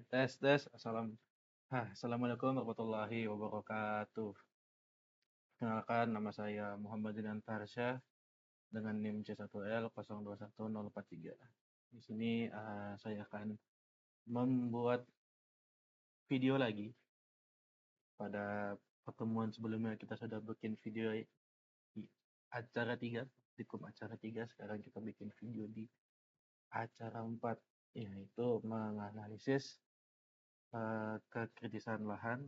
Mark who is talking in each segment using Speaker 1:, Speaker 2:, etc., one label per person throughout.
Speaker 1: Tes. Assalamualaikum warahmatullahi wabarakatuh. Kenalkan, nama saya Muhammadin Antarsyah dengan NIM C1L021043. Di sini saya akan membuat video lagi. Pada pertemuan sebelumnya kita sudah bikin video di acara 3, acara 3. Sekarang kita bikin video di acara 4, yaitu menganalisis kekritisan lahan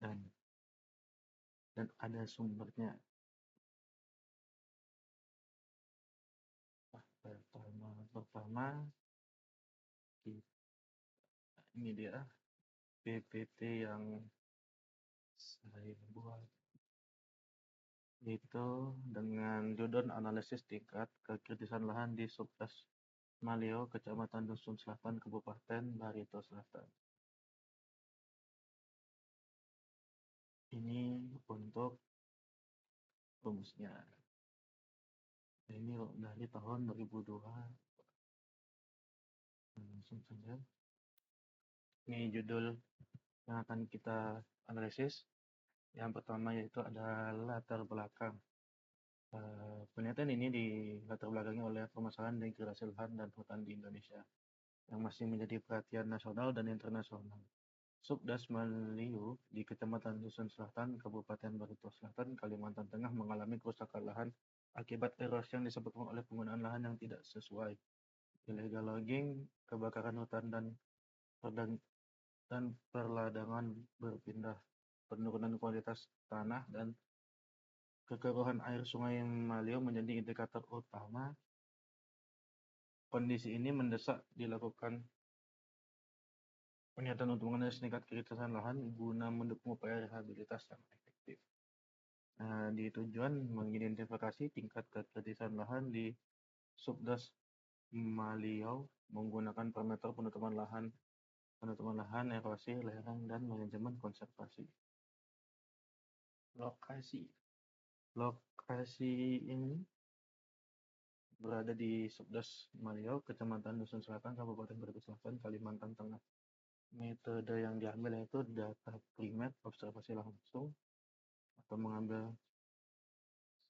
Speaker 1: dan ada sumbernya. Pertama ini dia PPT yang saya buat, itu dengan judul analisis tingkat kekritisan lahan di Subdas Malio, Kecamatan Dusun Selatan, Kabupaten Barito Selatan. Ini untuk rumusnya. Ini dari tahun 2002. Langsung saja. Ini judul yang akan kita analisis. Yang pertama yaitu ada latar belakang. Penelitian ini dilatar belakangi oleh permasalahan degradasi lahan dan hutan di Indonesia yang masih menjadi perhatian nasional dan internasional. Subdas Malio di Kecamatan Dusun Selatan, Kabupaten Barito Selatan, Kalimantan Tengah mengalami kerusakan lahan akibat erosi yang disebabkan oleh penggunaan lahan yang tidak sesuai, illegal logging, kebakaran hutan dan perladangan berpindah, penurunan kualitas tanah dan kekeruhan air Sungai Malio menjadi indikator utama. Kondisi ini mendesak dilakukan penelitian untuk mengenai tingkat kekritisan lahan guna mendukung upaya rehabilitasi yang efektif. Di tujuan mengidentifikasi tingkat kekritisan lahan di Subdas Malio menggunakan parameter penutupan lahan, erosi, lereng, dan manajemen konservasi. Lokasi ini berada di Subdas Malio, Kecamatan Dusun Selatan, Kabupaten Barito Selatan, Kalimantan Tengah. Metode yang diambil yaitu data primer, observasi langsung, atau mengambil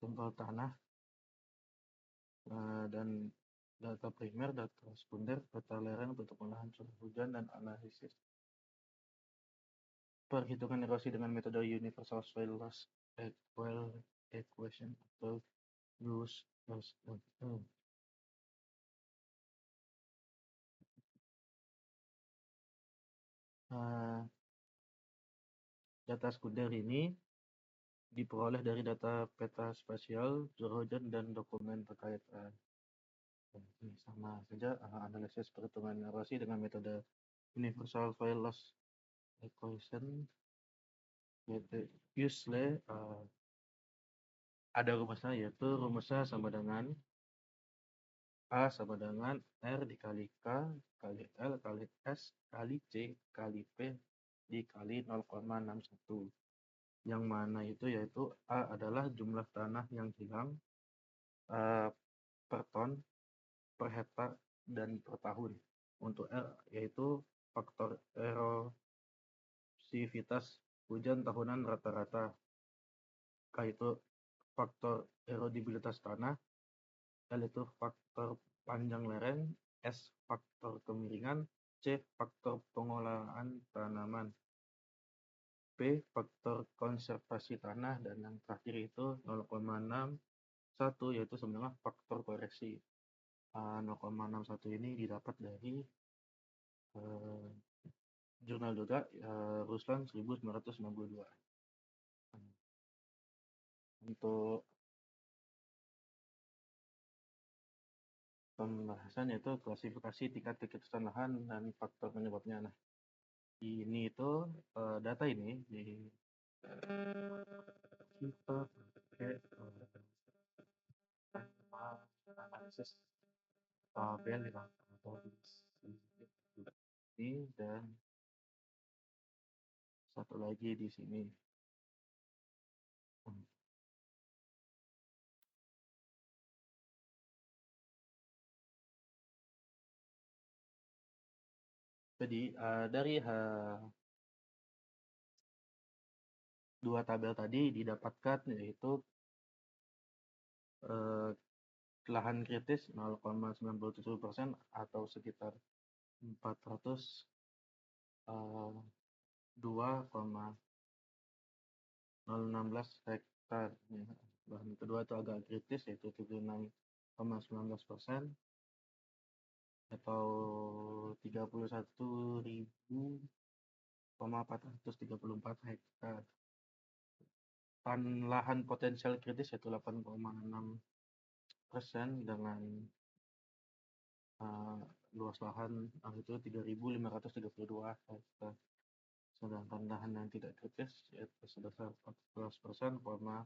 Speaker 1: sampel tanah, dan data primer, data sekunder, data lereng, tutup lahan, curah hujan, dan analisis perhitungan erosi dengan metode Universal Soil Loss Equation atau USLO. Data sekunder ini diperoleh dari data peta spasial, curah hujan, dan dokumen terkait. Sama saja analisis perhitungan erosi dengan metode Universal Soil Loss Equation, yaitu USLE. Ada rumusnya, yaitu rumusnya sama dengan A sama dengan R dikali K kali L kali S kali C kali P dikali 0,61. Yang mana itu yaitu A adalah jumlah tanah yang hilang per ton, per hektar, dan per tahun. Untuk R yaitu faktor erosivitas hujan tahunan rata-rata, K itu faktor erodibilitas tanah, L itu faktor panjang lereng, S faktor kemiringan, C faktor pengolahan tanaman, P faktor konservasi tanah, dan yang terakhir itu 0,61 yaitu sebenarnya faktor koreksi. 0,61 ini didapat dari jurnal juga Ruslan 1992. Untuk pembahasan yaitu klasifikasi tingkat kekritisan lahan dan faktor penyebabnya. Nah, ini itu data ini kita pakai analisis tabel yang ini dan satu lagi di sini. Jadi dari dua tabel tadi didapatkan yaitu lahan kritis 0,97% atau sekitar 402,016 hektar. Lahan kedua itu agak kritis yaitu 76,19% atau 31.434 hektar. Lahan potensial kritis yaitu 8,6% dengan luas lahan itu 3.532 hektar. Sedangkan lahan yang tidak kritis yaitu sebesar 14,27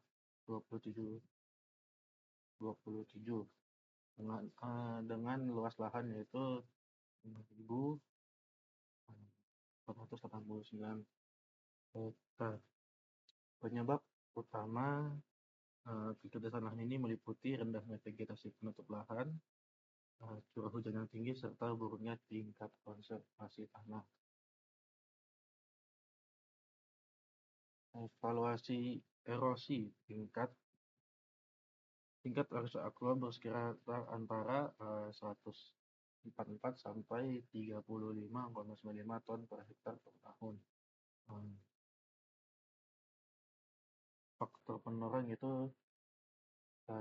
Speaker 1: dengan luas lahan yaitu 5.489 hektar. Penyebab utama kekritisan lahan ini meliputi rendahnya vegetasi penutup lahan, curah hujan yang tinggi, serta buruknya tingkat konservasi tanah. Evaluasi erosi tingkat erosi aktual berkisar antara 144 sampai 35,95 ton per hektar per tahun. Faktor penerang itu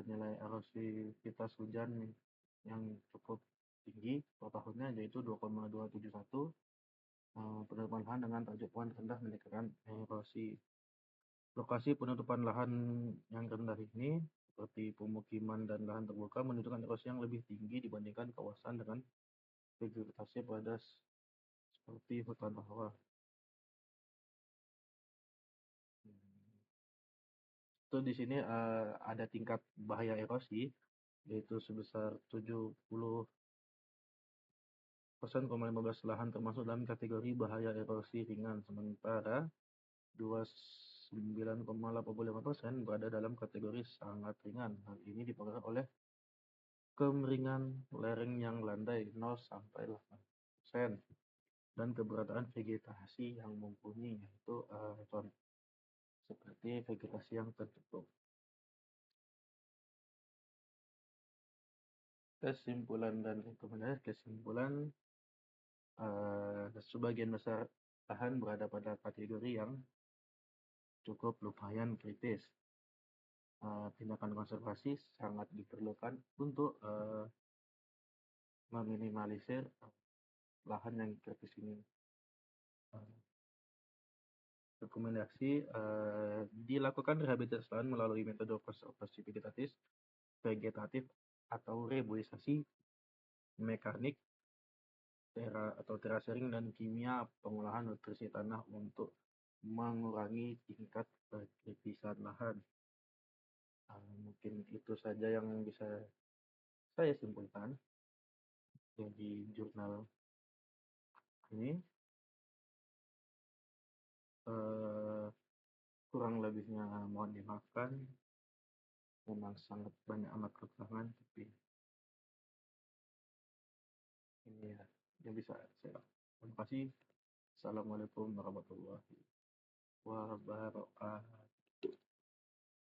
Speaker 1: nilai erosivitas hujan yang cukup tinggi per tahunnya yaitu 2,271. Penutupan lahan dengan tajukan rendah meningkatkan erosi. Lokasi penutupan lahan yang rendah ini seperti pemukiman dan lahan terbuka menunjukkan erosi yang lebih tinggi dibandingkan kawasan dengan vegetasi padas seperti hutan rawa. Itu di sini ada tingkat bahaya erosi yaitu sebesar 70,15% lahan termasuk dalam kategori bahaya erosi ringan, sementara 29,85% berada dalam kategori sangat ringan. Hal ini dipengaruhi oleh kemiringan lereng yang landai 0 sampai 8% dan keberadaan vegetasi yang mumpuni yaitu seperti vegetasi yang tertutup. Kesimpulan dan rekomendasi. Kesimpulan, sebagian besar lahan berada pada kategori yang cukup lumayan kritis. Tindakan konservasi sangat diperlukan untuk meminimalisir lahan yang kritis ini. Rekomendasi dilakukan rehabilitasi lahan melalui metode konservasi vegetatif atau reboisasi mekanik, terasering dan kimia pengolahan nutrisi tanah untuk mengurangi tingkat kritisan lahan. Mungkin itu saja yang bisa saya simpulkan di jurnal ini. Kurang lebihnya mohon dimaafkan, memang sangat banyak amat kekurangan, tapi ini ya yang bisa saya. Terima kasih. Assalamualaikum warahmatullahi wabarakatuh.